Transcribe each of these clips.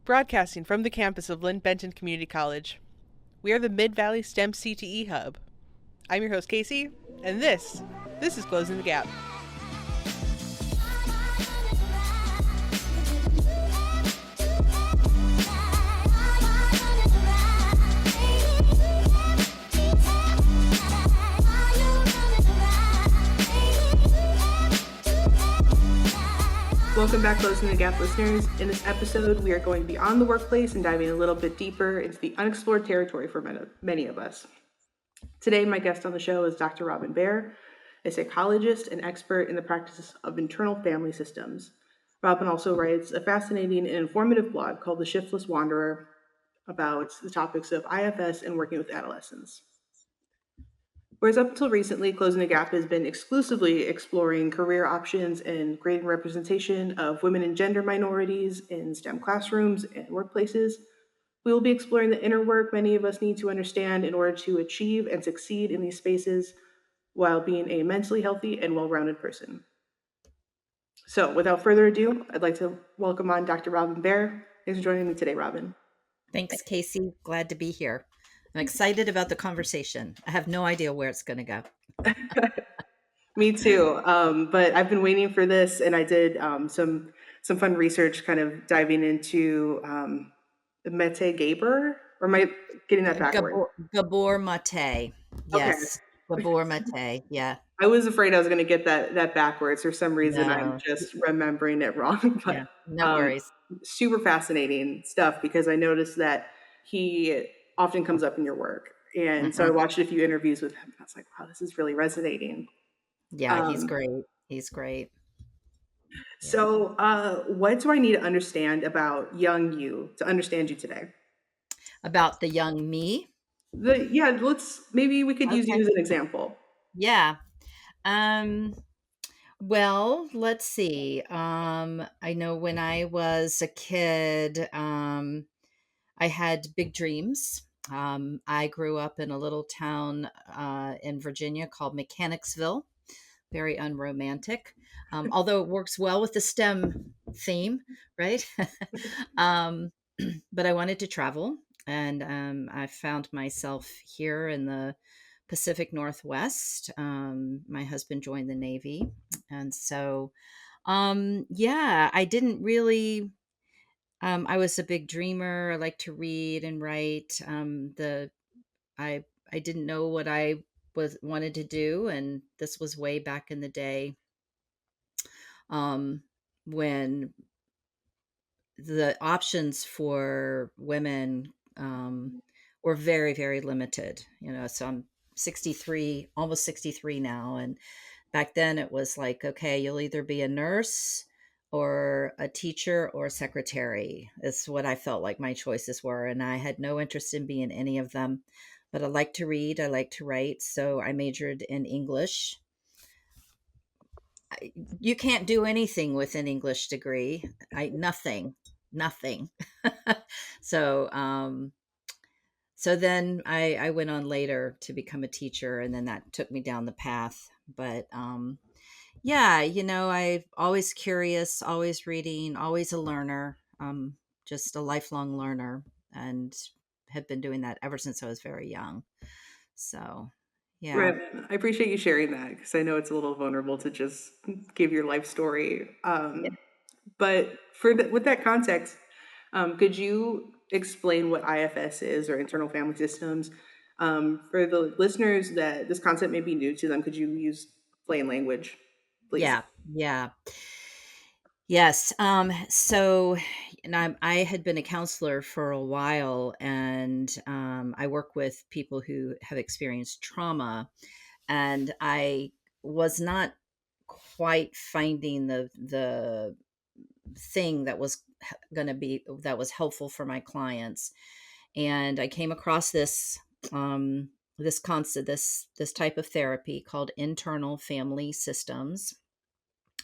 Broadcasting from the campus of Lynn Benton Community College. We are the Mid-Valley STEM-CTE Hub. I'm your host, Casey, and this is Closing the Gap. Welcome back, Closing the Gap listeners. In this episode, we are going beyond the workplace and diving a little bit deeper into the unexplored territory for many of us. Today, my guest on the show is Dr. Robin Barre, a psychologist and expert in the practice of internal family systems. Robin also writes a fascinating and informative blog called The Shiftless Wanderer about the topics of IFS and working with adolescents. Whereas up until recently, Closing the Gap has been exclusively exploring career options and greater representation of women and gender minorities in STEM classrooms and workplaces, we will be exploring the inner work many of us need to understand in order to achieve and succeed in these spaces while being a mentally healthy and well-rounded person. So without further ado, I'd like to welcome on Dr. Robin Barre. Thanks for joining me today, Robin. Thanks, Casey. Glad to be here. I'm excited about the conversation. I have no idea where it's going to go. Me too. But I've been waiting for this, and I did some fun research, kind of diving into Mete Gaber. Or am I getting that backward? Gabor Mate. Yes. Okay. Gabor Mate. Yeah. I was afraid I was going to get that backwards. For some reason, I'm No. just remembering it wrong. But Yeah. No worries. super fascinating stuff, because I noticed that he often comes up in your work. And so I watched a few interviews with him. I was like, wow, this is really resonating. Yeah, he's great. He's great. So what do I need to understand about young you to understand you today? About the young me? Maybe we could use you Okay. as an example. Yeah. Well, let's see. I know when I was a kid, I had big dreams. I grew up in a little town in Virginia called Mechanicsville, very unromantic, although it works well with the STEM theme, right? um, but I wanted to travel, and I found myself here in the Pacific Northwest. My husband joined the Navy, and so, yeah, I didn't really. I was a big dreamer. I like to read and write. I didn't know what I was wanted to do, and this was way back in the day, um, when the options for women were very, very limited. So I'm 63, almost 63 now, and back then it was like, okay, you'll either be a nurse or a teacher or a secretary. Is what I felt like my choices were, and I had no interest in being any of them. But I like to read, I like to write, so I majored in English. You can't do anything with an English degree. Nothing. so, so then I went on later to become a teacher, and then that took me down the path. But yeah, I always curious, always reading, always a learner, just a lifelong learner, and have been doing that ever since I was very young. So, yeah. Right. I appreciate you sharing that, because I know it's a little vulnerable to just give your life story. But with that context, could you explain what IFS is, or internal family systems? For the listeners that this concept may be new to them, could you use plain language, please? Yeah. Yes. So, and I had been a counselor for a while, and I work with people who have experienced trauma, and I was not quite finding the thing that was going to be that was helpful for my clients, and I came across this concept, this type of therapy called internal family systems.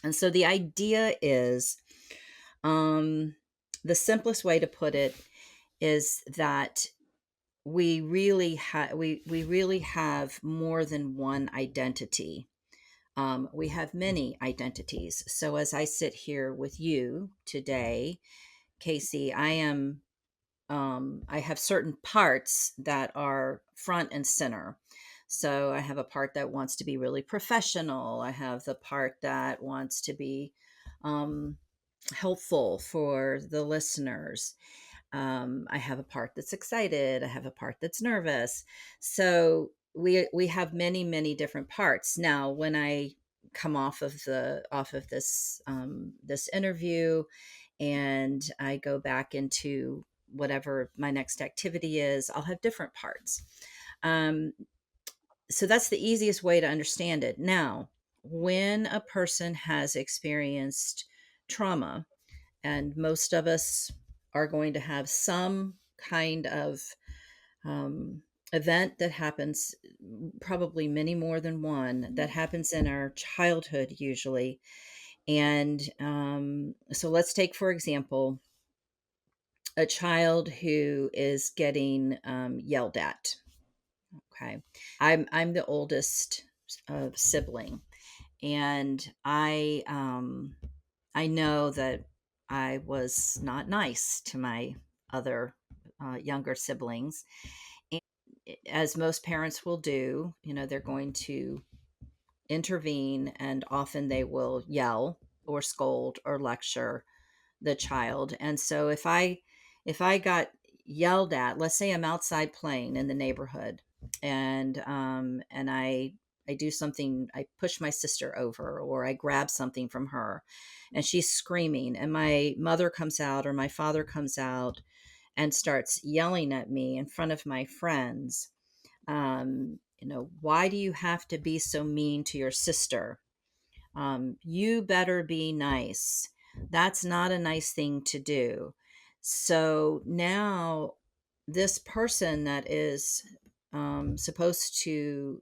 And so the idea is, um, the simplest way to put it is that we really have more than one identity. We have many identities. So as I sit here with you today, Casey, I have certain parts that are front and center. So I have a part that wants to be really professional. I have the part that wants to be um, helpful for the listeners. I have a part that's excited. I have a part that's nervous. So we have many different parts. Now, when I come off of this interview, and I go back into whatever my next activity is, I'll have different parts. Um, so that's the easiest way to understand it. Now, when a person has experienced trauma, and most of us are going to have some kind of um, event that happens, probably many more than one, that happens in our childhood usually. And so let's take, for example, a child who is getting yelled at. Okay, I'm the oldest sibling, and I know that I was not nice to my other younger siblings, and as most parents will do, they're going to intervene, and often they will yell or scold or lecture the child. And so if I got yelled at, let's say I'm outside playing in the neighborhood, and I do something, I push my sister over, or I grab something from her, and she's screaming, and my mother comes out or my father comes out and starts yelling at me in front of my friends. Why do you have to be so mean to your sister? You better be nice. That's not a nice thing to do. So now, this person that is supposed to,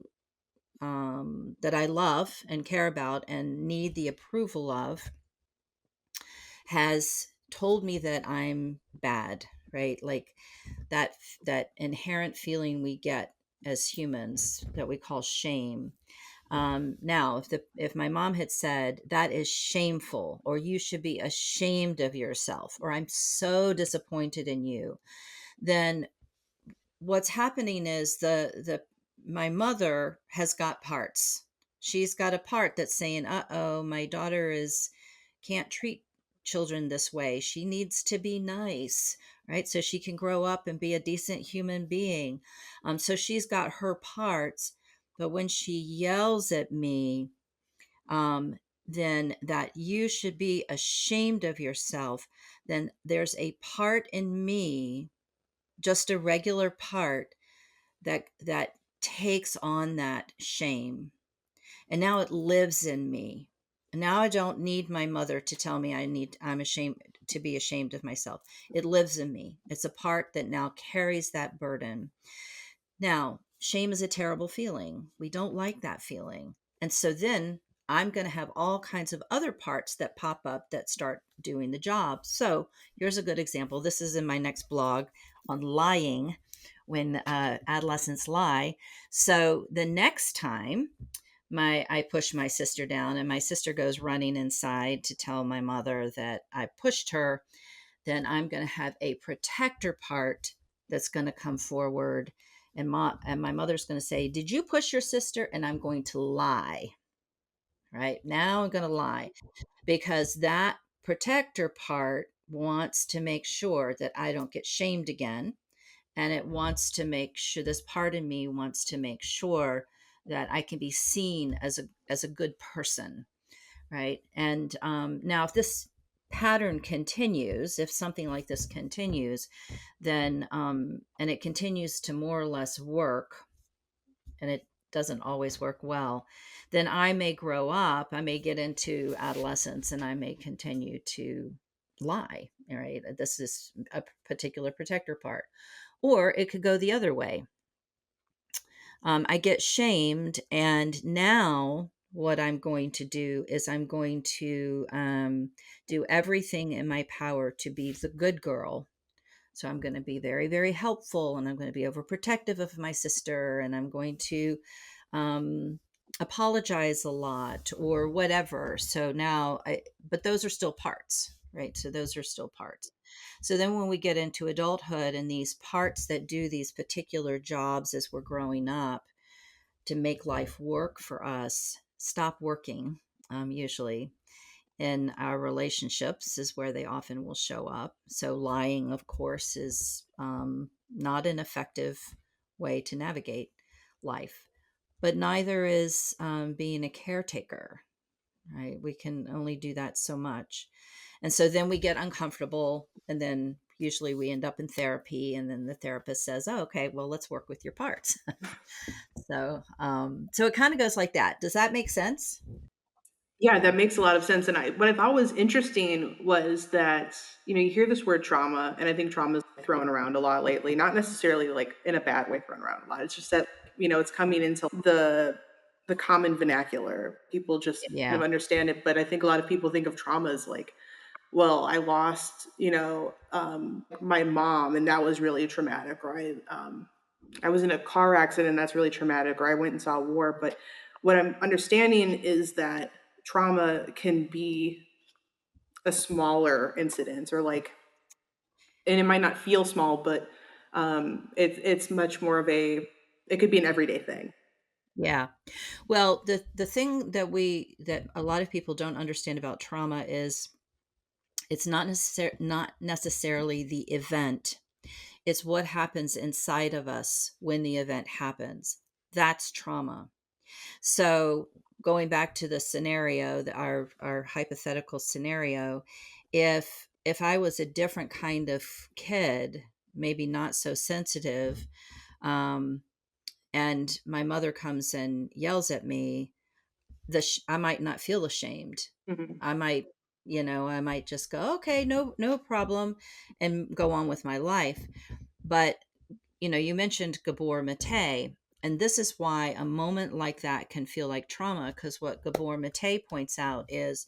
that I love and care about and need the approval of, has told me that I'm bad, right? Like that, that inherent feeling we get as humans that we call shame. Now, if my mom had said that is shameful, or you should be ashamed of yourself, or I'm so disappointed in you, then what's happening is the my mother has got parts. She's got a part that's saying, "Uh-oh, my daughter is can't treat children this way. She needs to be nice, right? So she can grow up and be a decent human being." So she's got her parts, but when she yells at me, um, then that you should be ashamed of yourself, then there's a part in me, just a regular part, that takes on that shame, and now it lives in me. And now I don't need my mother to tell me I'm ashamed to be ashamed of myself. It lives in me. It's a part that now carries that burden. Now, shame is a terrible feeling. We don't like that feeling. And so then I'm going to have all kinds of other parts that pop up that start doing the job. So here's a good example. This is in my next blog on lying, when adolescents lie. So the next time I push my sister down, and my sister goes running inside to tell my mother that I pushed her, then I'm going to have a protector part that's going to come forward, and my mother's going to say, "Did you push your sister?" And I'm going to lie. Right now, I'm going to lie, because that protector part wants to make sure that I don't get shamed again, and it wants to make sure, this part of me wants to make sure that I can be seen as a good person, right? And now, if this pattern continues, if something like this continues, then and it continues to more or less work, and it doesn't always work well, then I may grow up, I may get into adolescence, and I may continue to lie, right? This is a particular protector part. Or it could go the other way. I get shamed, and now what I'm going to do is I'm going to do everything in my power to be the good girl. So I'm going to be very helpful, and I'm going to be overprotective of my sister, and I'm going to um, apologize a lot or whatever. So now, but those are still parts. right? So those are still parts. So then when we get into adulthood and these parts that do these particular jobs as we're growing up to make life work for us stop working, usually in our relationships is where they often will show up. So lying, of course, is not an effective way to navigate life, but neither is being a caretaker, right? We can only do that so much. And so then we get uncomfortable, and then usually we end up in therapy, and then the therapist says, oh, okay, well, let's work with your parts. So it kind of goes like that. Does that make sense? Yeah, that makes a lot of sense. And what I thought was interesting was that, you hear this word trauma, and I think trauma is thrown around a lot lately, not necessarily like in a bad way thrown around a lot. It's just that, it's coming into the common vernacular. People just kind Yeah. of understand it. But I think a lot of people think of trauma as like, well, I lost, my mom, and that was really traumatic, or I was in a car accident, and that's really traumatic, or I went and saw a war. But what I'm understanding is that trauma can be a smaller incident, or like, and it might not feel small, but it's much more of it could be an everyday thing. Yeah. Well, the thing that a lot of people don't understand about trauma is it's not necessarily the event. It's what happens inside of us when the event happens. That's trauma. So going back to the scenario, our hypothetical scenario, if I was a different kind of kid, maybe not so sensitive, um, and my mother comes and yells at me, I might not feel ashamed. Hmm. I might, I might just go, okay, no problem, and go on with my life. But you mentioned Gabor Mate, and this is why a moment like that can feel like trauma. Because what Gabor Mate points out is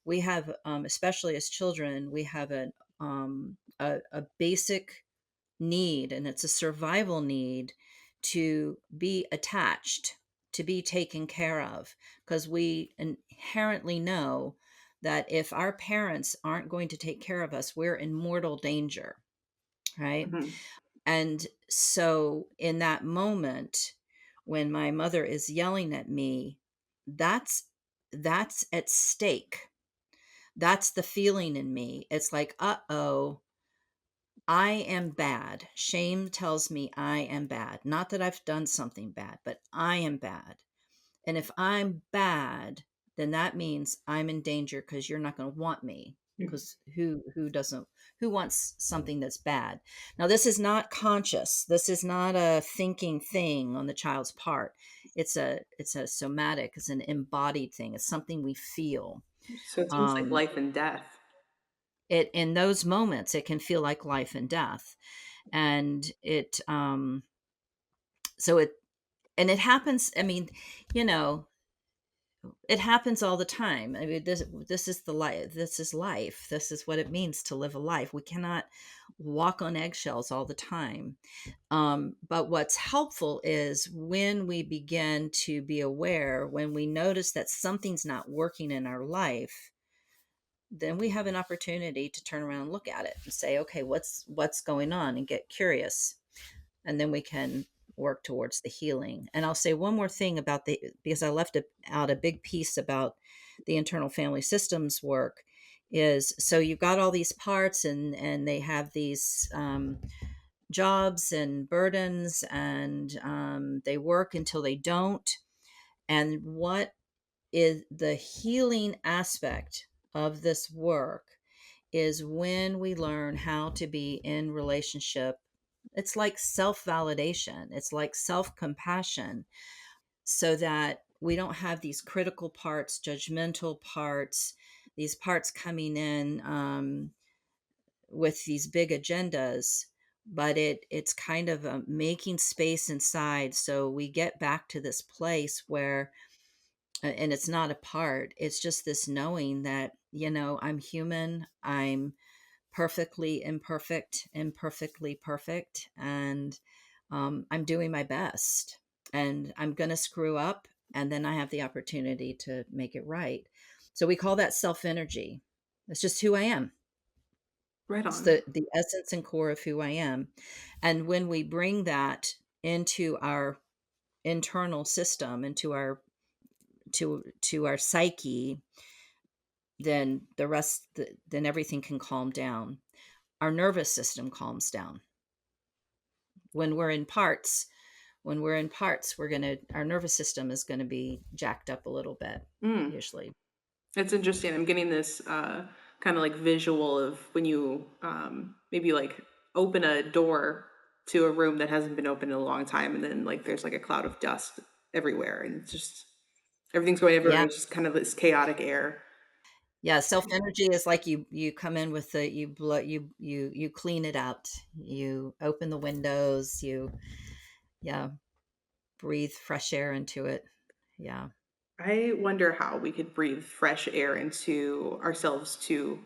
we have, especially as children, we have a basic need, and it's a survival need to be attached, to be taken care of, because we inherently know that if our parents aren't going to take care of us, we're in mortal danger, right? Hmm. And so in that moment when my mother is yelling at me, that's that's at stake. That's the feeling in me. It's like, uh-oh, I am bad. Shame tells me I am bad. Not that I've done something bad, but I am bad. And if I'm bad, then that means I'm in danger because you're not going to want me. Because who wants something that's bad? Now, this is not conscious. This is not a thinking thing on the child's part. It's a somatic. It's an embodied thing. It's something we feel. So it's almost like Um, life and death. it in those moments, it can feel like life and death, and so it and it happens. I mean, you know, it happens all the time. I mean, this is the life. This is life. This is what it means to live a life. We cannot walk on eggshells all the time. But what's helpful is when we begin to be aware, when we notice that something's not working in our life, then we have an opportunity to turn around and look at it and say, okay, what's going on, and get curious, and then we can work towards the healing. And I'll say one more thing about because I left out a big piece about the internal family systems work, is so you've got all these parts, and they have these jobs and burdens, and they work until they don't. And what is the healing aspect of this work is when we learn how to be in relationship. It's like self validation, it's like self compassion, so that we don't have these critical parts, judgmental parts, these parts coming in with these big agendas. But it's kind of making space inside, so we get back to this place where, and it's not a part, it's just this knowing that, I'm human, I'm perfectly imperfect, imperfectly perfect, and I'm doing my best. And I'm going to screw up, and then I have the opportunity to make it right. So we call that self energy. That's just who I am. Right It's on. the essence and core of who I am. And when we bring that into our internal system, into our to our psyche, then then everything can calm down. Our nervous system calms down. When we're in parts, we're going to our nervous system is going to be jacked up a little bit Mm. usually. It's interesting. I'm getting this kind of like visual of when you maybe like open a door to a room that hasn't been opened in a long time, and then like there's like a cloud of dust everywhere, and it's just everything's going everywhere. Yeah. And it's just kind of this chaotic air. Yeah, self energy is like you come in with the you blow you clean it out. You open the windows, you yeah, breathe fresh air into it. Yeah. I wonder how we could breathe fresh air into ourselves too.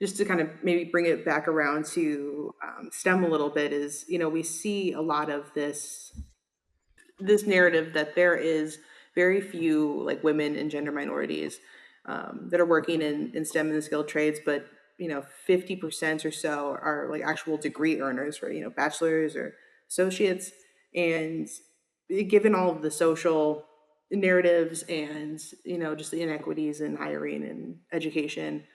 Just to kind of maybe bring it back around to STEM a little bit is, we see a lot of this narrative that there is very few like women and gender minorities that are working in STEM and the skilled trades, but 50% or so are like actual degree earners, or bachelors or associates. And given all of the social narratives and just the inequities in hiring and education,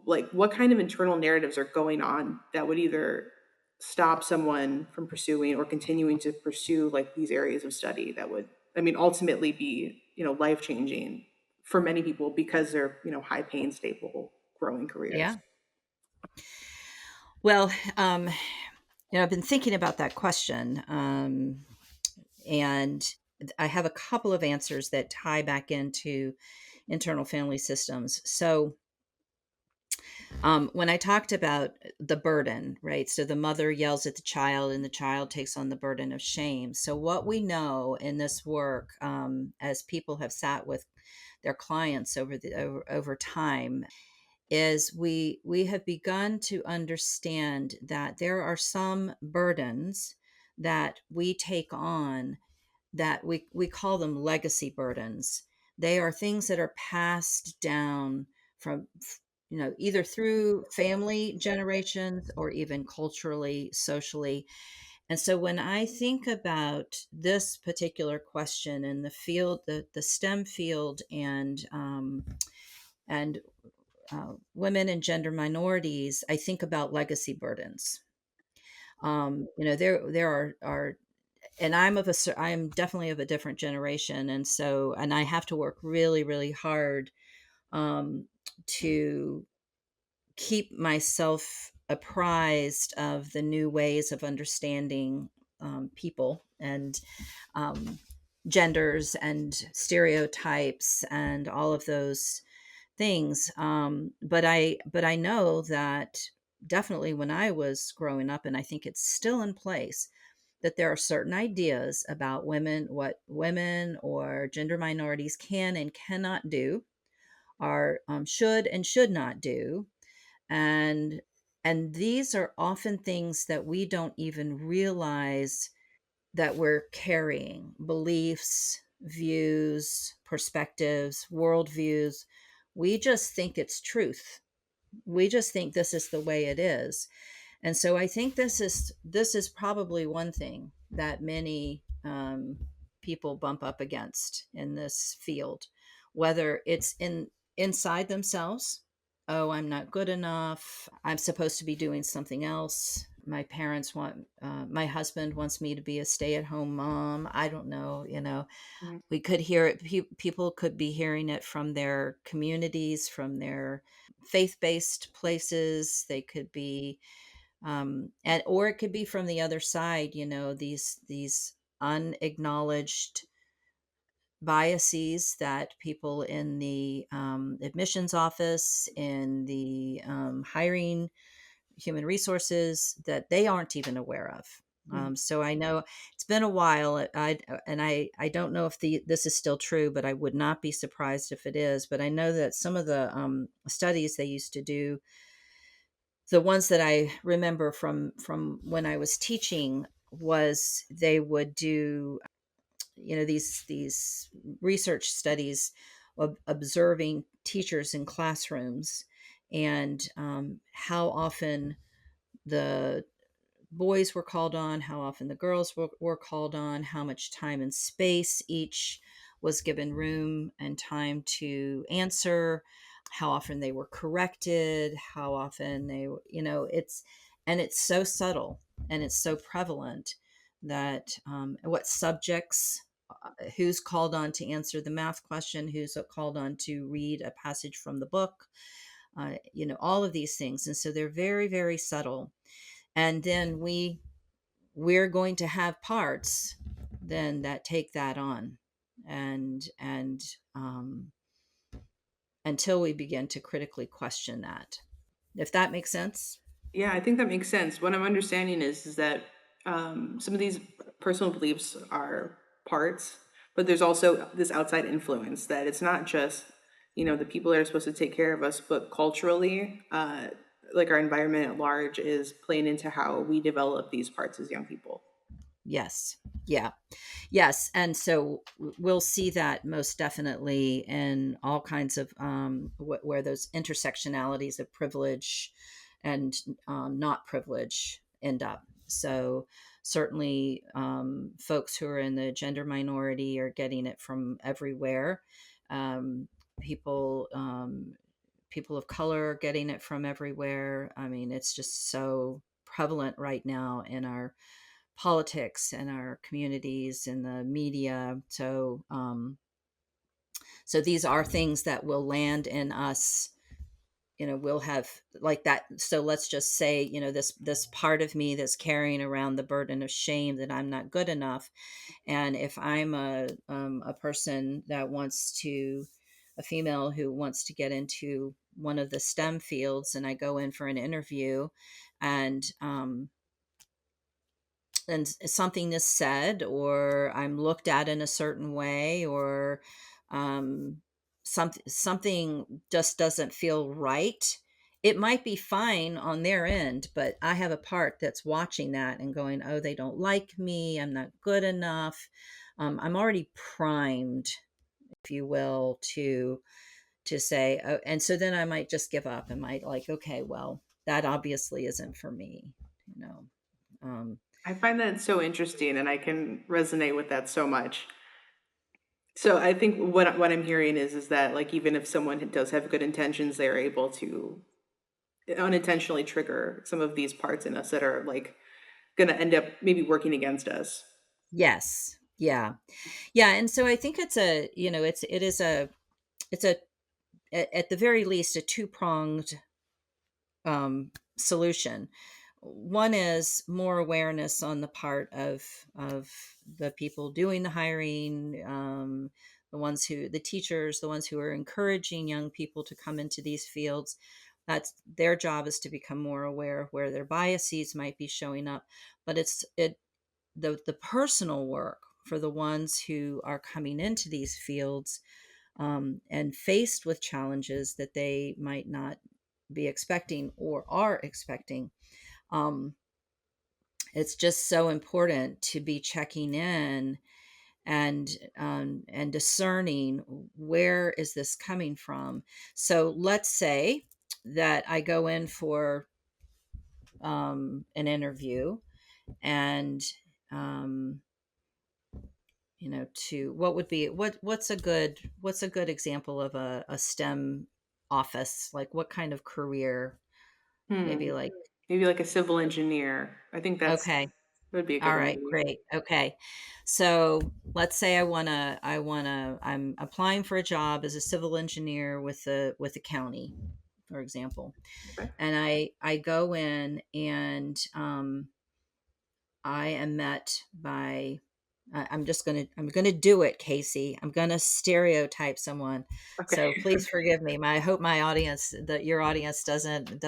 like what kind of internal narratives are going on that would either stop someone from pursuing or continuing to pursue like these areas of study that would, I mean, ultimately be life changing for many people because they're high paying, stable, growing careers. Yeah. Well, I've been thinking about that question, and I have a couple of answers that tie back into internal family systems. So, when I talked about the burden, right? So the mother yells at the child, and the child takes on the burden of shame. So, what we know in this work, as people have sat with their clients over time, is we have begun to understand that there are some burdens that we take on that we call them legacy burdens. They are things that are passed down from either through family generations or even culturally, socially. And so when I think about this particular question in the field, the STEM field, and women and gender minorities, I think about legacy burdens. There are, and I am definitely of a different generation, and I have to work really, really hard to keep myself apprised of the new ways of understanding people and um, genders and stereotypes and all of those things. But I know that definitely when I was growing up, and I think it's still in place, that there are certain ideas about women, what women or gender minorities can and cannot do, are should and should not do, and these are often things that we don't even realize that we're carrying: beliefs, views, perspectives, worldviews. We just think it's truth. We just think this is the way it is. And so I think this is probably one thing that many people bump up against in this field, whether it's inside themselves. Oh, I'm not good enough. I'm supposed to be doing something else. My husband wants me to be a stay-at-home mom. I don't know. Mhm. We could hear it. People could be hearing it from their communities, from their faith-based places. They could be and or it could be from the other side, these unacknowledged biases that people in the admissions office, in the hiring, human resources, that they aren't even aware of. So I know it's been a while. I don't know if this is still true, but I would not be surprised if it is. But I know that some of the studies they used to do, the ones that I remember from when I was teaching, was they would do these research studies of observing teachers in classrooms, and how often the boys were called on, how often the girls were called on, how much time and space each was given room and time to answer, how often they were corrected, how often they, it's so subtle and it's so prevalent that what subjects, who's called on to answer the math question, who's called on to read a passage from the book, all of these things. And so they're very, very subtle. And then we're going to have parts then that take that on, and until we begin to critically question that, if that makes sense. Yeah, I think that makes sense. What I'm understanding is that some of these personal beliefs are parts, but there's also this outside influence that it's not just, the people that are supposed to take care of us, but culturally, like our environment at large is playing into how we develop these parts as young people. Yes. Yeah. Yes. And so we'll see that most definitely in all kinds of where those intersectionalities of privilege and not privilege end up. So certainly folks who are in the gender minority are getting it from everywhere. Um, people people of color are getting it from everywhere. I mean, it's just so prevalent right now in our politics and our communities and the media. So these are things that will land in us. We'll have like that. So let's just say, this part of me that's carrying around the burden of shame that I'm not good enough. And if I'm a person that wants to, a female who wants to get into one of the STEM fields, and I go in for an interview, and something is said, or I'm looked at in a certain way, or something just doesn't feel right. It might be fine on their end, but I have a part that's watching that and going, oh, they don't like me, I'm not good enough. I'm already primed, if you will, to say, oh, and so then I might just give up and might like, okay, well, that obviously isn't for me, you know. um, I find that so interesting, and I can resonate with that so much. So I think what I'm hearing is that, like, even if someone does have good intentions, they're able to unintentionally trigger some of these parts in us that are like going to end up maybe working against us. yes. Yeah. Yeah, and so I think it's a, it's a at the very least a two-pronged solution. One is more awareness on the part of the people doing the hiring, the teachers, the ones who are encouraging young people to come into these fields. That's their job, is to become more aware of where their biases might be showing up. But the personal work for the ones who are coming into these fields, and faced with challenges that they might not be expecting or are expecting. Um, it's just so important to be checking in and discerning, where is this coming from. So let's say that I go in for an interview, and um, to what would be what's a good example of a STEM office, like what kind of career, Hmm. maybe like. Maybe like a civil engineer. I think Okay. would be a good All one. right, Maybe. great. Okay. So let's say I'm applying for a job as a civil engineer with the county, for example. Okay. And I go in, and I am met by, I'm gonna do it, Casey. I'm gonna stereotype someone. Okay. So please forgive me. I hope my audience, that your audience doesn't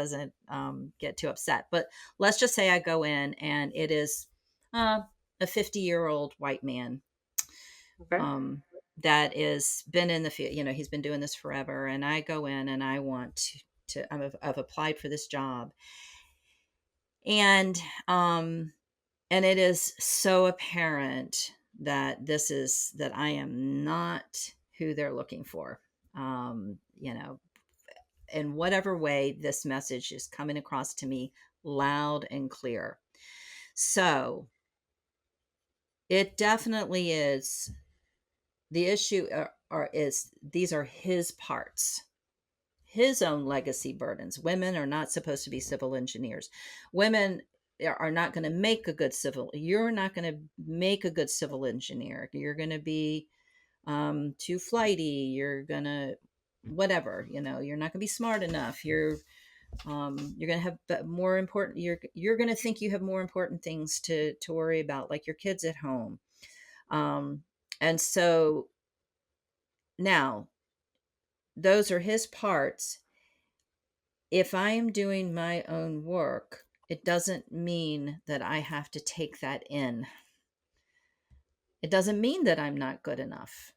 get too upset. But let's just say I go in, and it is uh, a 50-year-old white man, Okay. um, that is been in the field. He's been doing this forever, and I go in and I want I've applied for this job, and and it is so apparent that I am not who they're looking for. in whatever way this message is coming across to me loud and clear. So it definitely is. The issue is these are his parts, his own legacy burdens. Women are not supposed to be civil engineers. Women are not going to make a good civil. You're not going to make a good civil engineer. You're going to be too flighty. You're going to whatever. You're not going to be smart enough. You're going to have more important. You're going to think you have more important things to worry about, like your kids at home. And so now those are his parts. If I am doing my own work, it doesn't mean that I have to take that in. It doesn't mean that I'm not good enough.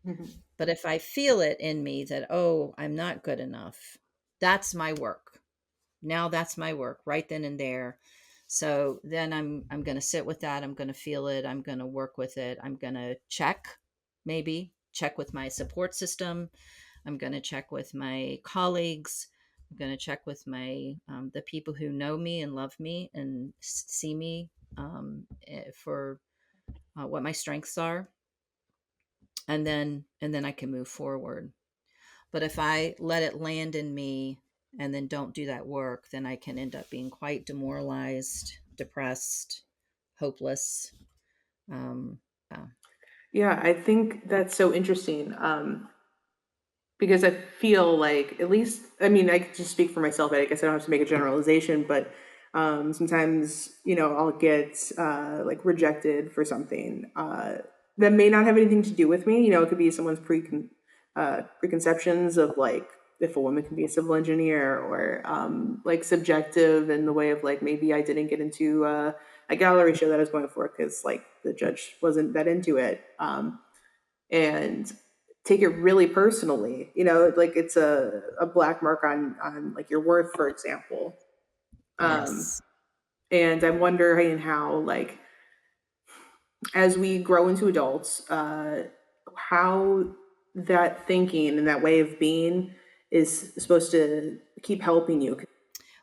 Mhm. But if I feel it in me that, oh, I'm not good enough, that's my work. Now that's my work right then and there. So then I'm going to sit with that. I'm going to feel it. I'm going to work with it. I'm going to maybe check with my support system. I'm going to check with my colleagues. I'm going to check with my the people who know me and love me and see me for what my strengths are, and then I can move forward. But if I let it land in me and then don't do that work, then I can end up being quite demoralized, depressed, hopeless. Um, yeah. Yeah, I think that's so interesting. Because I feel like, at least, I mean, I could just speak for myself. I guess I don't have to make a generalization, but sometimes, I'll get like rejected for something that may not have anything to do with me. It could be someone's preconceptions of like if a woman can be a civil engineer, or like subjective in the way of like maybe I didn't get into a gallery show that I was going for because like the judge wasn't that into it. And take it really personally, like it's a black mark on like your worth, for example. Um, Yes. and I'm wondering how, like, as we grow into adults, how that thinking and that way of being is supposed to keep helping you.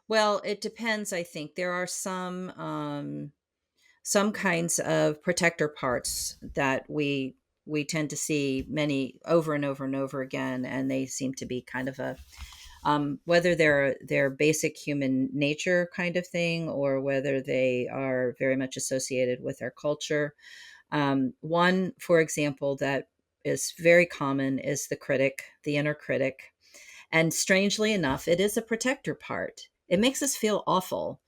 Well, it depends. I think there are some kinds of protector parts that we tend to see many over and over and over again, and they seem to be kind of a whether they're basic human nature kind of thing, or whether they are very much associated with our culture. One, for example, that is very common is the inner critic. And strangely enough, it is a protector part. It makes us feel awful.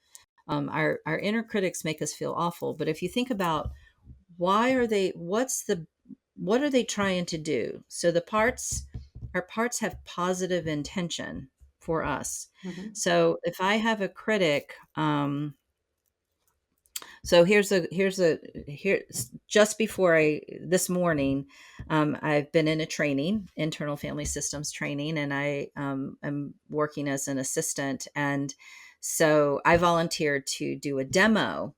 Our inner critics make us feel awful. But if you think about what are they trying to do? So our parts have positive intention for us. Mhm. So if I have a critic, so here just before I this morning, I've been in a training, internal family systems training, and I am working as an assistant, and so I volunteered to do a demo.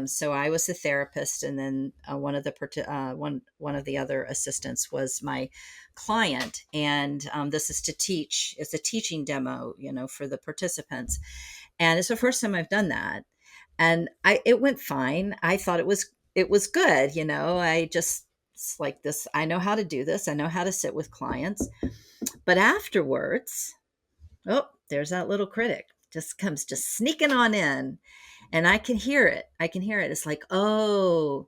So I was the therapist, and then one of the other assistants was my client, and this is to teach. It's a teaching demo, for the participants, and it's the first time I've done that, and it went fine. I thought it was good. I just it's like this. I know how to do this. I know how to sit with clients. But afterwards, oh, there's that little critic just sneaking on in, and I can hear it. It's like, oh,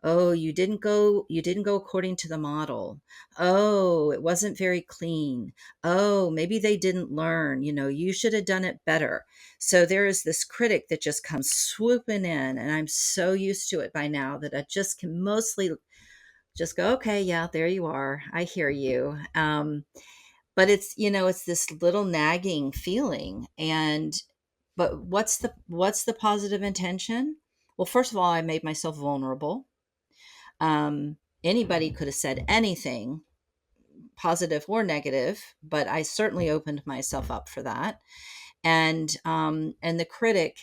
you didn't go according to the model. Oh, it wasn't very clean. Oh, maybe they didn't learn. You should have done it better. So there is this critic that just comes swooping in, and I'm so used to it by now that I just can mostly just go, okay, yeah, there you are. I hear you. But it's this little nagging feeling. And but what's the positive intention? Well, first of all, I made myself vulnerable. Anybody could have said anything, positive or negative, but I certainly opened myself up for that. And the critic,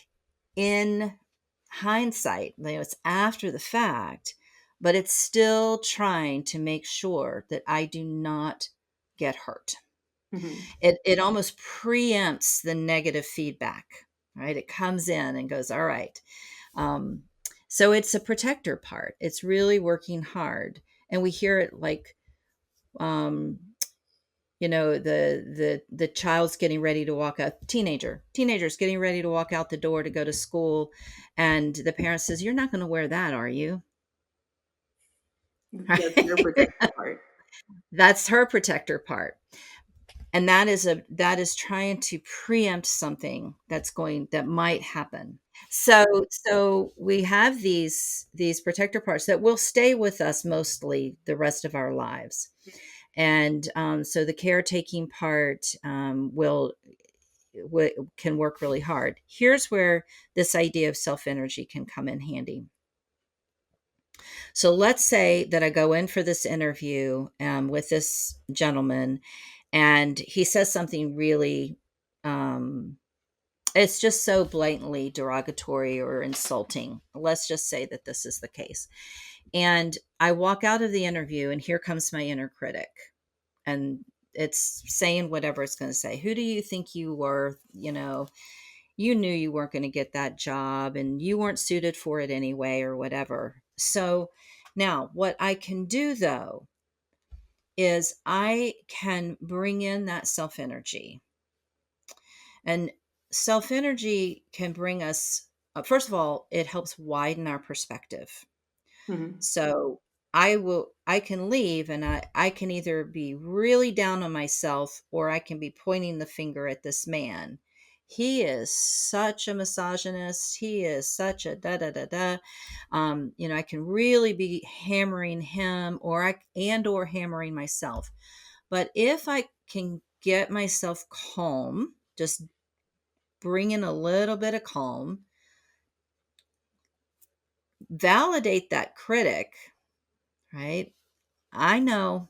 in hindsight, it's after the fact, but it's still trying to make sure that I do not get hurt. Hmm. It almost preempts the negative feedback, right? It comes in and goes, all right. Um, so it's a protector part. It's really working hard. And we hear it like, um, the child's getting ready to walk out, teenagers getting ready to walk out the door to go to school, and the parent says, "You're not going to wear that, are you?" That's your protector part. That's her protector part. And that is trying to preempt something that might happen. So we have these protector parts that will stay with us mostly the rest of our lives. And so the caretaking part can work really hard. Here's where this idea of self energy can come in handy. So let's say that I go in for this interview with this gentleman, and he says something really, um, it's just so blatantly derogatory or insulting. Let's just say that this is the case. And I walk out of the interview, and here comes my inner critic. And it's saying whatever it's going to say. Who do you think you were? You knew you weren't going to get that job, and you weren't suited for it anyway, or whatever. So now, what I can do though is I can bring in that self energy. And self energy can bring us, first of all, it helps widen our perspective. Hmm. So I can leave, and I can either be really down on myself, or I can be pointing the finger at this man. He is such a misogynist. He is such a da da da da. I can really be hammering him, or hammering myself. But if I can get myself calm, just bring in a little bit of calm, validate that critic, right? I know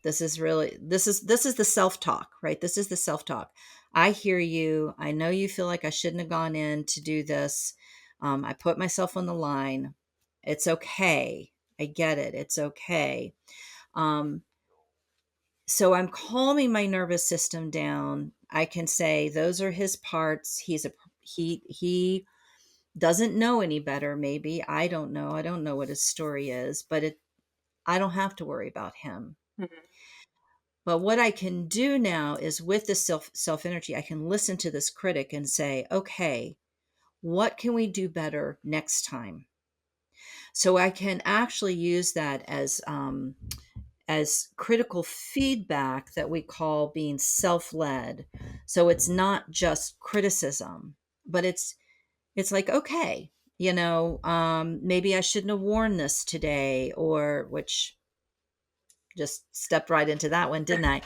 this is the self-talk, right? This is the self-talk. I hear you. I know you feel like I shouldn't have gone in to do this. I put myself on the line. It's okay. I get it. It's okay. Um, so I'm calming my nervous system down. I can say those are his parts. He doesn't know any better. Maybe I don't know. I don't know what his story is, but I don't have to worry about him. Hmm. But what I can do now is, with this self energy, I can listen to this critic and say, okay, what can we do better next time? So I can actually use that as critical feedback that we call being self led. So it's not just criticism, but it's like, okay, maybe I shouldn't have worn this today, or which just stepped right into that one, didn't I?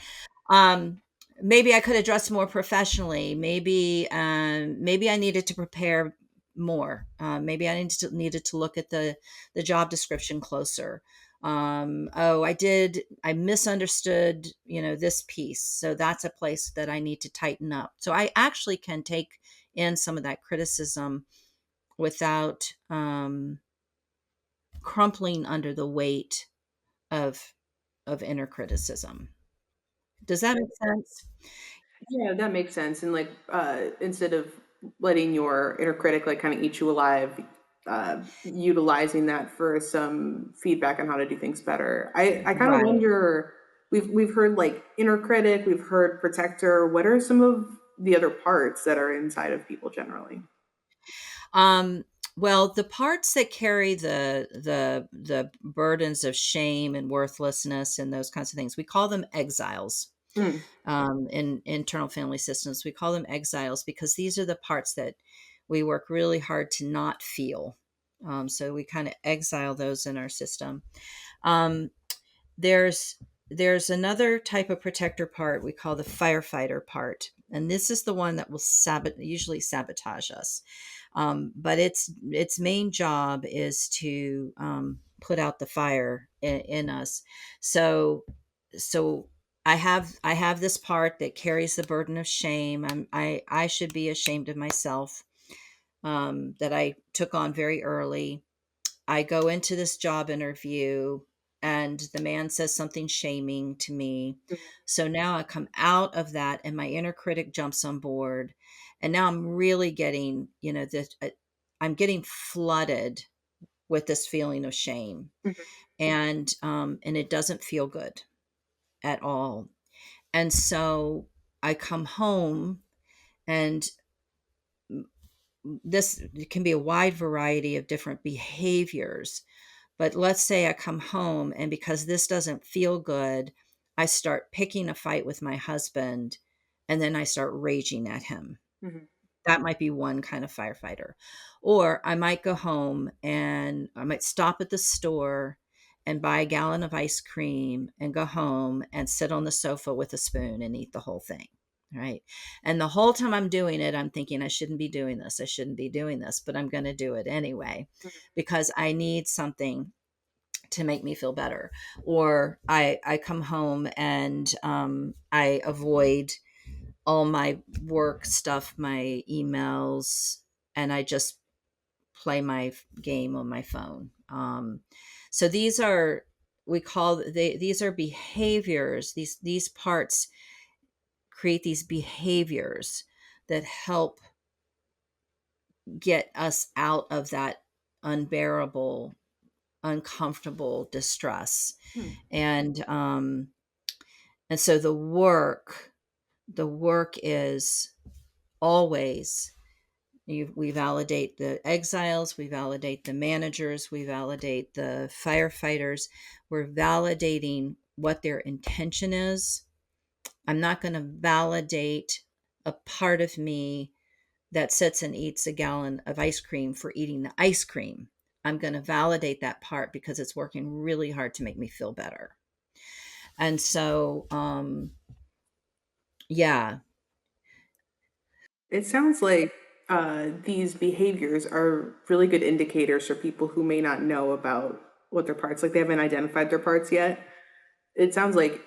Um, Maybe I could have dressed more professionally. Maybe I needed to prepare more. Maybe I needed to look at the job description closer. Oh, I misunderstood, this piece. So that's a place that I need to tighten up. So I actually can take in some of that criticism without crumpling under the weight of inner criticism. Does that make sense? Yeah, that makes sense. And like, instead of letting your inner critic like kind of eat you alive, utilizing that for some feedback on how to do things better. I kind of Right. wonder. We've heard like inner critic, we've heard protector. What are some of the other parts that are inside of people generally? Um, well, the parts that carry the burdens of shame and worthlessness and those kinds of things, we call them exiles. Mm. In internal family systems, we call them exiles because these are the parts that we work really hard to not feel. So we kind of exile those in our system. Um, there's there's another type of protector part we call the firefighter part, and this is the one that will usually sabotage us. But its main job is to put out the fire in us. So so I have this part that carries the burden of shame. I should be ashamed of myself, that I took on very early. I go into this job interview, and the man says something shaming to me. Mhm. So now I come out of that and my inner critic jumps on board. And now I'm really getting, I'm getting flooded with this feeling of shame. Mhm. And it doesn't feel good at all. And so I come home, and this can be a wide variety of different behaviors. But let's say I come home, and because this doesn't feel good, I start picking a fight with my husband, and then I start raging at him. Mhm. That might be one kind of firefighter. Or I might go home and I might stop at the store and buy a gallon of ice cream and go home and sit on the sofa with a spoon and eat the whole thing. Right. And the whole time I'm doing it, I'm thinking, I shouldn't be doing this. I shouldn't be doing this, but I'm going to do it anyway Mhm. because I need something to make me feel better. Or I come home and I avoid all my work stuff, my emails, and I just play my game on my phone. So these are, these are behaviors. These parts create these behaviors that help get us out of that unbearable, uncomfortable distress. Mhm. And um and so the work is always, we validate the exiles, we validate the managers, we validate the firefighters. We're validating what their intention is. I'm not going to validate a part of me that sits and eats a gallon of ice cream for eating the ice cream. I'm going to validate that part because it's working really hard to make me feel better. And so, yeah. It sounds like these behaviors are really good indicators for people who may not know about what their parts, like they haven't identified their parts yet. It sounds like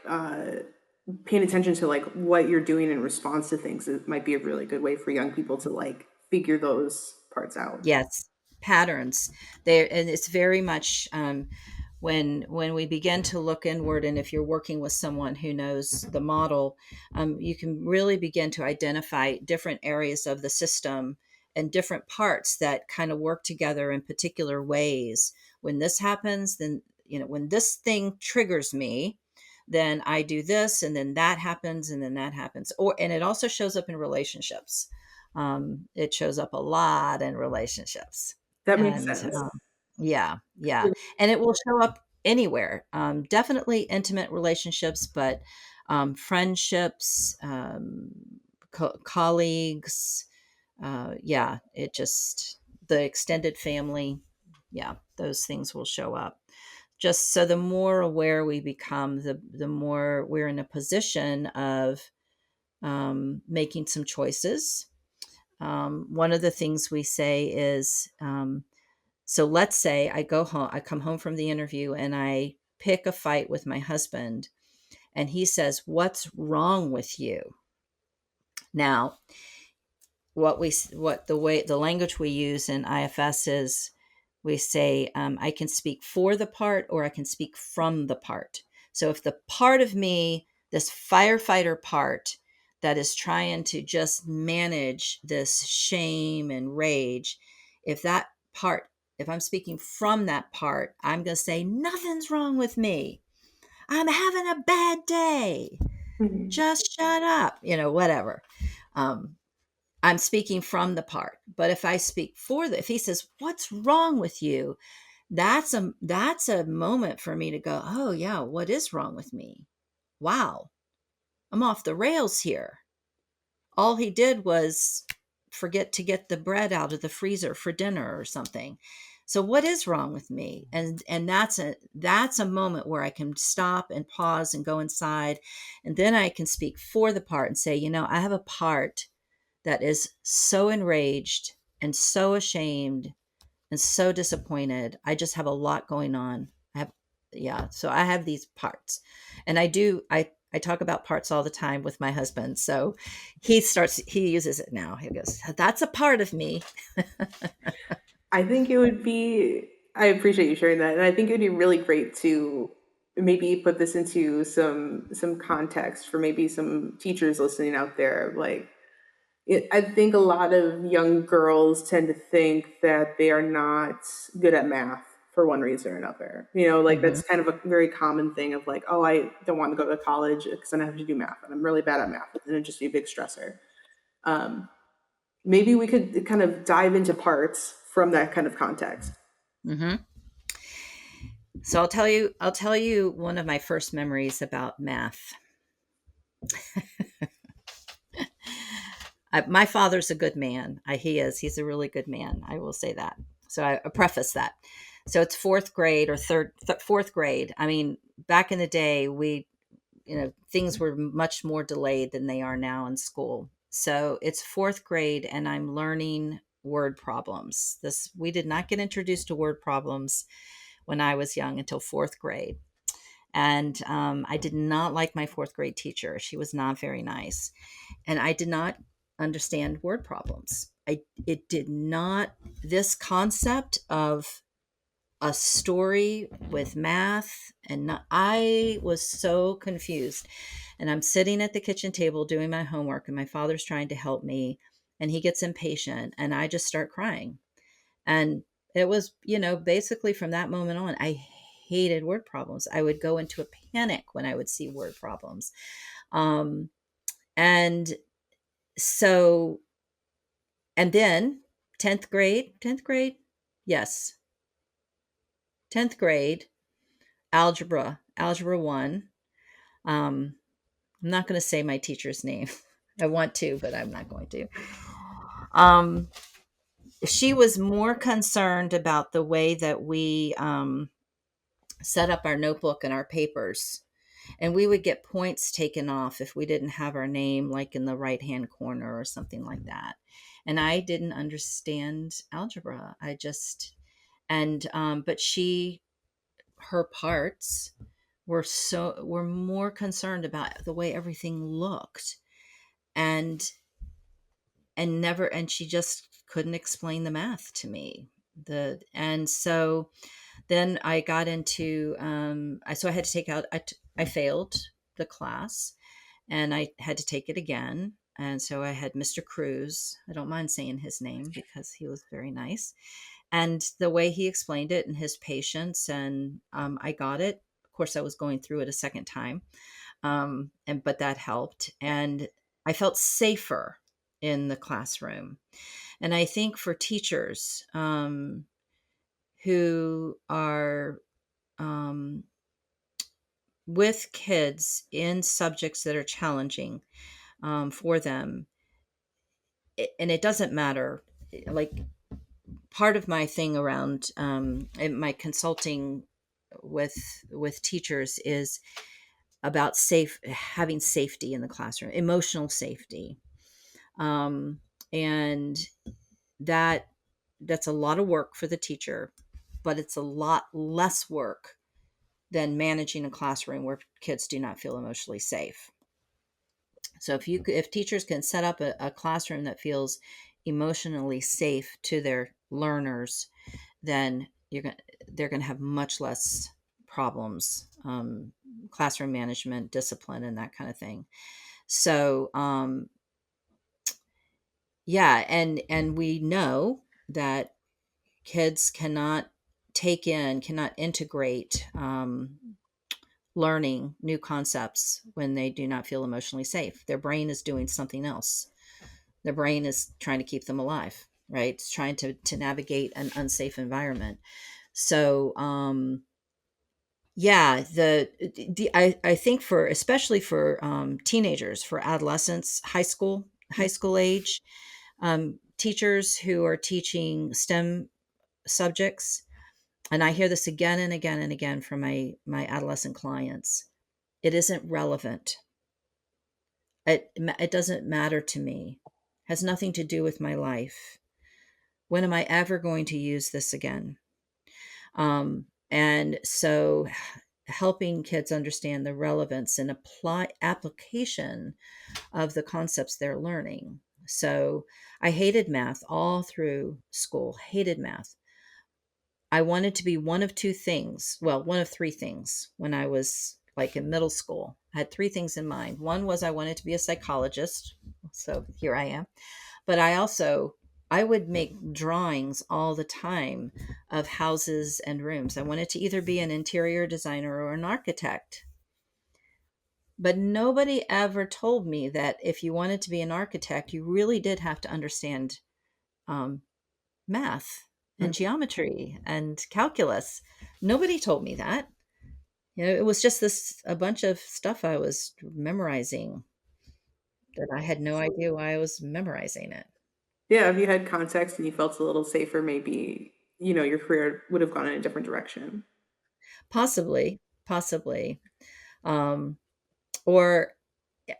paying attention to like what you're doing in response to things, it might be a really good way for young people to like figure those parts out. Yes, patterns there. And it's very much, when we begin to look inward, and if you're working with someone who knows the model, you can really begin to identify different areas of the system and different parts that kind of work together in particular ways. When this happens, then, when this thing triggers me, then I do this, and then that happens, and then that happens. And it also shows up in relationships. It shows up a lot in relationships. That makes And sense. yeah, yeah. And it will show up anywhere. Definitely intimate relationships, but friendships, colleagues, yeah, it just, the extended family, yeah, those things will show up. Just so the more aware we become, the more we're in a position of making some choices. One of the things we say is, so let's say I come home from the interview and I pick a fight with my husband, and he says, "What's wrong with you?" Now, what the language we use in IFS is, we say, I can speak for the part or I can speak from the part. So if the part of me, this firefighter part that is trying to just manage this shame and rage, if that part, if I'm speaking from that part, I'm going to say, nothing's wrong with me. I'm having a bad day. Mhm. Just shut up, whatever. Um, I'm speaking from the part. But if I speak if he says, "What's wrong with you?" That's a moment for me to go, "Oh yeah, what is wrong with me? Wow, I'm off the rails here. All he did was forget to get the bread out of the freezer for dinner or something. So what is wrong with me?" And that's a moment where I can stop and pause and go inside, and then I can speak for the part and say, I have a part that is so enraged and so ashamed and so disappointed. I just have a lot going on. Yeah, so I have these parts. And I talk about parts all the time with my husband. So he uses it now. He goes, "That's a part of me." I think it would be, I appreciate you sharing that. And I think it would be really great to maybe put this into some context for maybe some teachers listening out there. Like, I think a lot of young girls tend to think that they are not good at math for one reason or another. Like Hmm. that's kind of a very common thing of like, oh, I don't want to go to college because then I have to do math, and I'm really bad at math, and it'd just be a big stressor. Um, Maybe we could kind of dive into parts from that kind of context. Hmm. So I'll tell you one of my first memories about math. My father's a good man. He is. He's a really good man. I will say that. So I preface that. So it's fourth grade or fourth grade. I mean, back in the day, things were much more delayed than they are now in school. So it's fourth grade, and I'm learning word problems. We did not get introduced to word problems when I was young until fourth grade. And I did not like my fourth grade teacher. She was not very nice, and I did not understand word problems. It did not, this concept of a story with math, and not, I was so confused. And I'm sitting at the kitchen table doing my homework, and my father's trying to help me, and he gets impatient, and I just start crying. And it was, basically from that moment on, I hated word problems. I would go into a panic when I would see word problems. Um, and so, and then 10th grade, yes, 10th grade, algebra one. I'm not going to say my teacher's name. I want to, but I'm not going to. Um, she was more concerned about the way that we set up our notebook and our papers. And we would get points taken off if we didn't have our name like in the right hand corner or something like that. And I didn't understand algebra. But her parts were more concerned about the way everything looked, and she just couldn't explain the math to me. And so then I got into, so I had to take out, I failed the class, and I had to take it again. And so I had Mr. Cruz. I don't mind saying his name because he was very nice. And the way he explained it and his patience, and I got it. Of course, I was going through it a second time, but that helped, and I felt safer in the classroom. And I think for teachers who are um, with kids in subjects that are challenging for them, and it doesn't matter, like, part of my thing around in my consulting with teachers is about having safety in the classroom, emotional safety, um, and that that's a lot of work for the teacher, but it's a lot less work than managing a classroom where kids do not feel emotionally safe. So if teachers can set up a classroom that feels emotionally safe to their learners, then they're going to have much less problems, classroom management, discipline, and that kind of thing. So yeah, and we know that kids cannot integrate learning new concepts when they do not feel emotionally safe. Their brain is doing something else. Their brain is trying to keep them alive, right? It's trying to navigate an unsafe environment. So yeah, I think for, especially for teenagers, for adolescents, high school age, teachers who are teaching STEM subjects, and I hear this again and again and again from my adolescent clients. It isn't relevant. It doesn't matter to me. Has nothing to do with my life. When am I ever going to use this again? And so helping kids understand the relevance and application of the concepts they're learning. So I hated math all through school, hated math. I wanted to be one of two things. Well, one of three things when I was like in middle school. I had three things in mind. One was I wanted to be a psychologist. So here I am. But I would make drawings all the time of houses and rooms. I wanted to either be an interior designer or an architect. But nobody ever told me that if you wanted to be an architect, you really did have to understand um, math and Mm. geometry and calculus. Nobody told me that. It was just this a bunch of stuff I was memorizing that I had no idea why I was memorizing it. Yeah, if you had context and you felt a little safer, maybe, your career would have gone in a different direction. Possibly, possibly. Um, or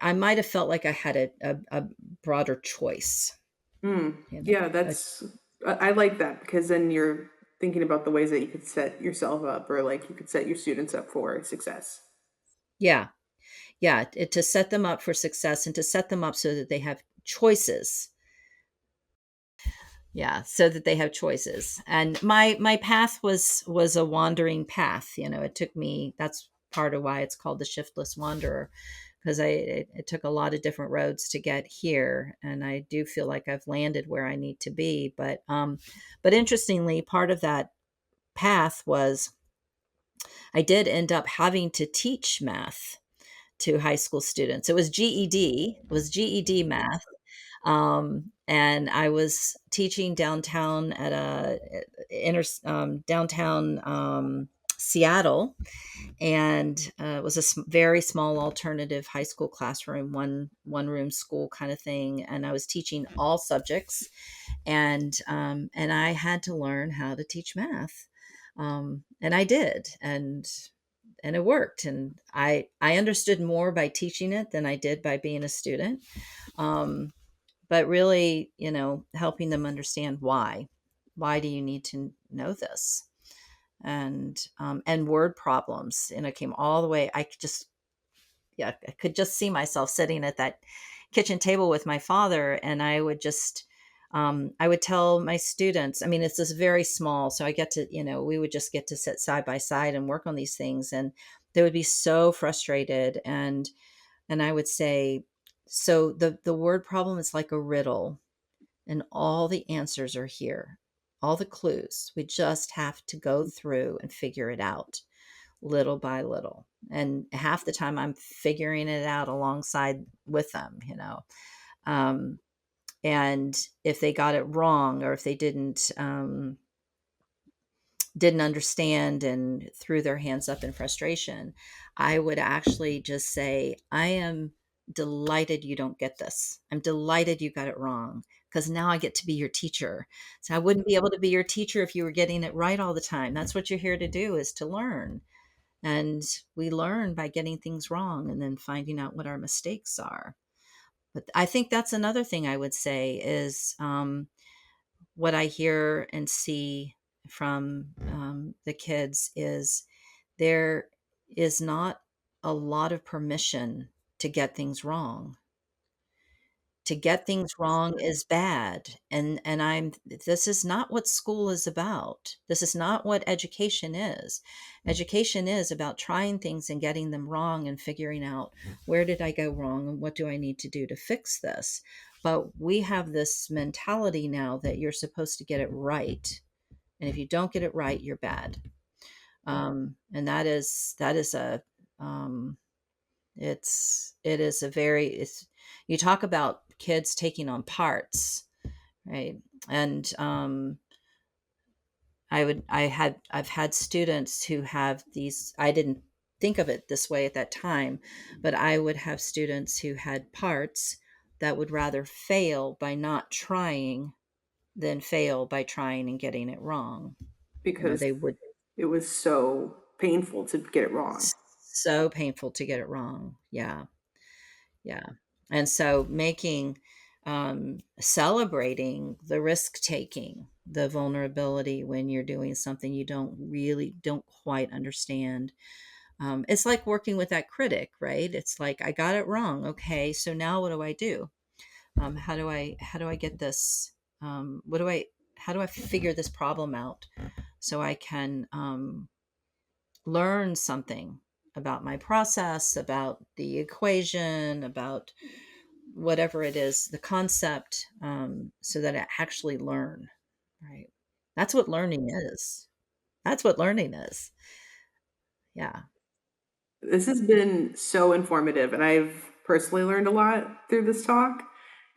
I might have felt like I had a broader choice, Mm. you know. Yeah, I like that because then you're thinking about the ways that you could set yourself up or like you could set your students up for success. Yeah, yeah, to set them up for success and to set them up so that they have choices. Yeah, so that they have choices. And my path was a wandering path. It took me. That's part of why it's called the Shiftless Wanderer, because it took a lot of different roads to get here, and I do feel like I've landed where I need to be. But interestingly, part of that path was I did end up having to teach math to high school students. It was GED. It was GED math. And I was teaching downtown at a downtown Seattle, and it was a very small alternative high school classroom, one room school kind of thing. And I was teaching all subjects, and I had to learn how to teach math, and I did, and it worked, and I understood more by teaching it than I did by being a student. Um, but really, helping them understand why do you need to know this, and word problems, came all the way. I could just see myself sitting at that kitchen table with my father, and I would tell my students. I mean, it's this very small, so I get to, we would just get to sit side by side and work on these things, and they would be so frustrated, and I would say, so the word problem is like a riddle, and all the answers are here, all the clues. We just have to go through and figure it out little by little. And half the time I'm figuring it out alongside with them. Um, and if they got it wrong, or if they didn't understand and threw their hands up in frustration, I would actually just say, I am delighted you don't get this. I'm delighted you got it wrong, because now I get to be your teacher. So I wouldn't be able to be your teacher if you were getting it right all the time. That's what you're here to do, is to learn. And we learn by getting things wrong and then finding out what our mistakes are. But I think that's another thing I would say is, what I hear and see from the kids is there is not a lot of permission to get things wrong. To get things wrong is bad, and I'm this is not what school is about. This is not what education is. Education is about trying things and getting them wrong and figuring out, where did I go wrong and what do I need to do to fix this. But we have this mentality now that you're supposed to get it right, and if you don't get it right, you're bad. And that is a it is a very it's you talk about kids taking on parts, right? And I've had students who have these. I didn't think of it this way at that time, but I would have students who had parts that would rather fail by not trying than fail by trying and getting it wrong. Because They would. it was so painful to get it wrong. So painful to get it wrong. Yeah. Yeah. And so celebrating the risk taking, the vulnerability when you're doing something you don't quite understand. It's like working with that critic, right? It's like, I got it wrong. Okay. So now what do I do? How do I get this? What do I, do I figure this problem out so I can learn something about my process, about the equation, about whatever it is, the concept, so that I actually learn, right? That's what learning is. That's what learning is. Yeah. This has been so informative, and I've personally learned a lot through this talk.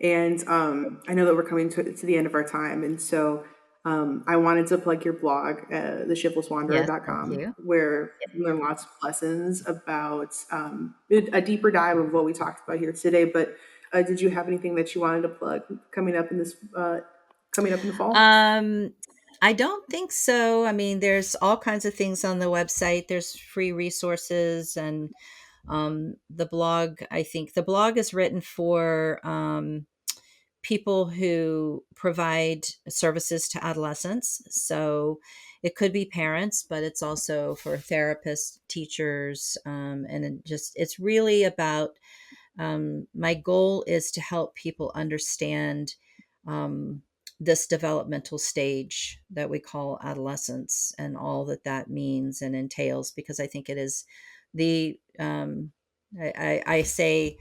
And I know that we're coming to the end of our time, and so I wanted to plug your blog, Yes. Thank theshiftlesswanderer.com, you. where you learn lots of lessons about a deeper dive of what we talked about here today. But did you have anything that you wanted to plug coming up in the fall? Um, I don't think so. I mean, there's all kinds of things on the website. There's free resources and the blog. I think the blog is written for people who provide services to adolescents. So it could be parents, but it's also for therapists, teachers, and it's really about my goal is to help people understand um, this developmental stage that we call adolescence and all that that means and entails, because I think it is the, I say,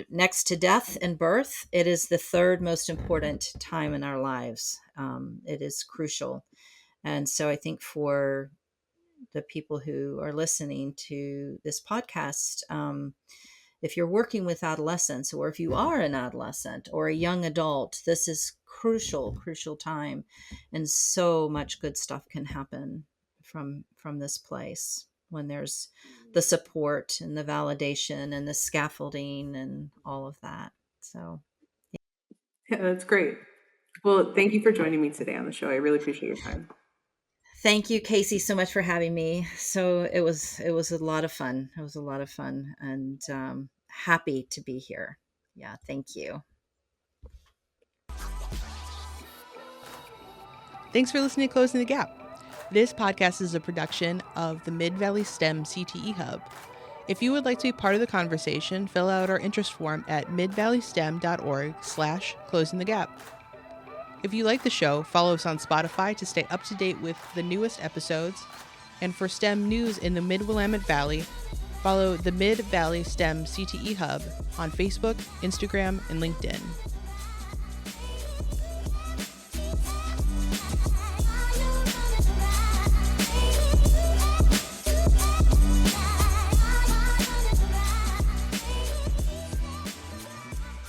next to death and birth, it is the third most important time in our lives. It is crucial. And so I think for the people who are listening to this podcast, if you're working with adolescents, or if you are an adolescent or a young adult, this is crucial time, and so much good stuff can happen from this place when there's the support and the validation and the scaffolding and all of that. So Yeah, that's great. Well, thank you for joining me today on the show. I really appreciate your time. thank you, Casey, so much for having me. So it was a lot of fun. It was a lot of fun, and happy to be here. Yeah, thank you. Thanks for listening to Closing the Gap. This podcast is a production of the Mid-Valley STEM-CTE Hub. If you would like to be part of the conversation, fill out our interest form at midvalleystem.org/closingthegap. If you like the show, follow us on Spotify to stay up to date with the newest episodes. And for STEM news in the Mid-Willamette Valley, follow the Mid-Valley STEM-CTE Hub on Facebook, Instagram, and LinkedIn.